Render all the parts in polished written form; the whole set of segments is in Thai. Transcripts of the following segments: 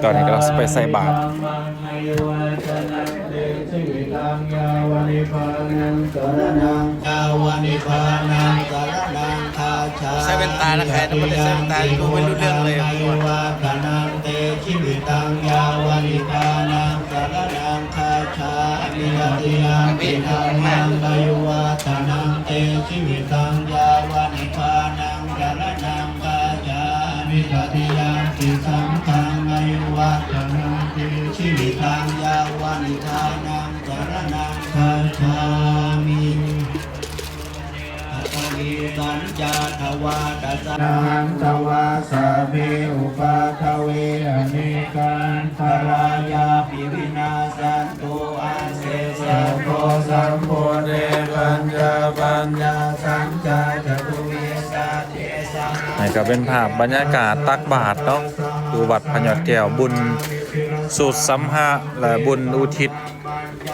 ตอนนี้ก็ไปใส่บาตรใส่เป็นตานะใครต้องไม่ได้ใส่เป็นตาดูไม่รู้เรื่องเลยสังฆังอายุวัฒนังติชีวิตังยาวานิทานังสารนังคัจฉามิตติสัญจาทวาตัสสะนังทวาสะเพอุปาทเวอเนกันทรายาปิวินาสันตุอาเสสะโพสัมโพเดปัญญาสัญจาจตุเวสาเทสะ นี่ก็เป็นภาพบรรยากาศตักบาตรเนาะดูวัดพญอดแก้วบุญสูตรสัมภะและบุญอุทิศ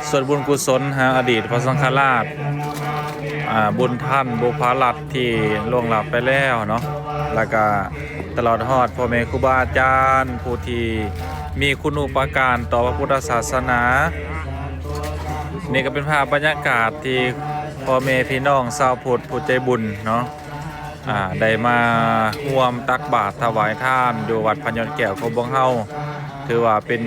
ส่วนบุญกุศลหาอดีตพระสังฆราชบุญท่านบุพาลัดที่ล่วงลับไปแล้วเนาะแล้วก็ตลอดฮอดพ่อแม่ครูบาอาจารย์ผู้ที่มีคุณูปการต่อพระพุทธศาสนานี่ก็เป็นภาพบรรยากาศที่พ่อแม่พี่น้องชาวพุทธผู้ใจบุญเนาะได้มาร่วมตักบาตรถวายทานอยู่วัดพญอดแก้วของบ้านเฮาถือว่าเป็น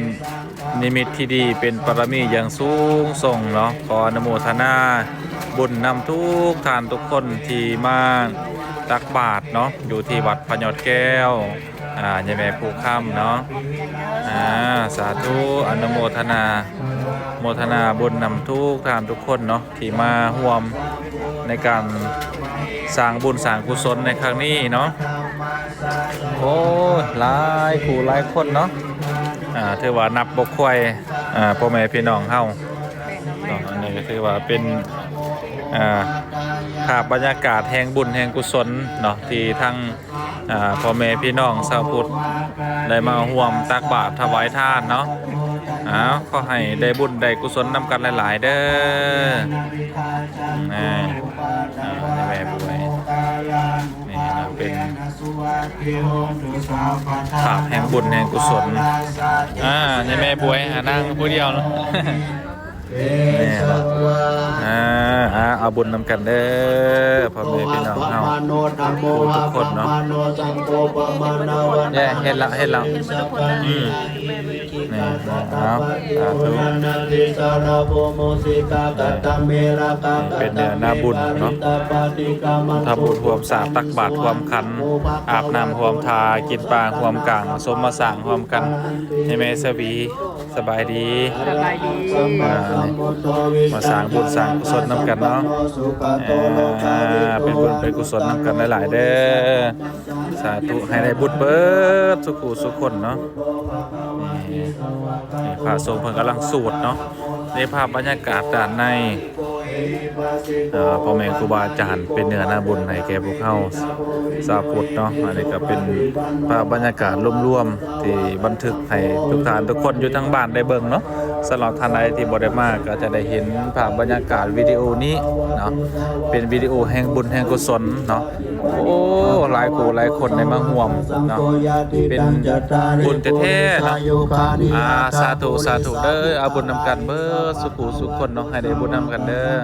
นิมิตที่ดีเป็นปรมีอย่างสูงส่งเนาะขออนุโมทนาบุญนำทุกท่านทุกคนที่มาตักบาตรเนาะอยู่ที่วัดพญอดแก้วยายแม่ภูค่ำเนาะสาธุอนุโมทนาบุญนำทุกท่านทุกคนเนาะที่มาร่วมในการสร้างบุญสร้างกุศลในครั้งนี้เนาะโอ้หลายผู้หลายคนเนาะถือว่านับบ่ค่อยพ่อแม่พี่น้องเฮาอันนี้ก็ถือว่าเป็นภาพบรรยากาศแห่งบุญแห่งกุศลเนาะที่ทั้งพ่อแม่พี่น้องชาวพุทธได้มาร่วมตักบาตรถวายทานเนาะก็ให้ได้บุญได้กุศลนำกันหลายๆเด้อแม่ป่วยนี่นะเป็นภาพแห่งบุญแห่งกุศลนี่แม่ป่วยนั่งผู้เดียวเนาะนี่เอาบุญนำกันเด้อพ่อแม่พี่น้องเฮาทุกคนเนาะเห็นแล้วนี่เป็นเนื้อนาบุญเนาะทำบุญรวมสาตักบาตรรวมขันอาบน้ำรวมทากินปลารวมกลางสมมาสั่งรวมกันให้แม่สวีสบายดีมาสร้างบุญสร้างกุศลนำกันเนาะเป็นบุญเป็นกุศลนำกันหลายๆเด้อสาธุให้ได้บุญเบิดสุขุสุขคนเนาะนี่พระสงฆ์เพิ่นกำลังสวดเนาะในภาพบรรยากาศด้านในพ่อแม่ครูบาอาจารย์เป็นเนื้อนาบุญให้แก่พวกเฮาชาวพุทธเนาะอันนี้ก็เป็นภาพบรรยากาศรวมๆที่บันทึกให้ทุกท่านทุกคนอยู่ทั้งบ้านได้เบิ่งเนาะสำหรับท่านใดที่บ่ได้มาก็จะได้เห็นภาพบรรยากาศวิดีโอนี้เนาะเป็นวิดีโอแห่งบุญแห่งกุศลเนาะโอ้หลายผู้หลายคนได้มาร่วมเนาะเป็นบุญแท้ๆเนาะสาธุเด้อเอาบุญนำกันเบิดสุขุสุขคนเนาะให้ได้บุญนำกันเด้อ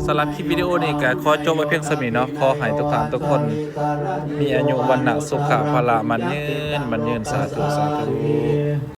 สำหรับคลิปวิดีโอนี้ก็ขอจบไว้เพียงเท่านี้เนาะขอให้ทุกท่านทุกคนมีอายุวันนะสุขะพละมันยืนสาธุ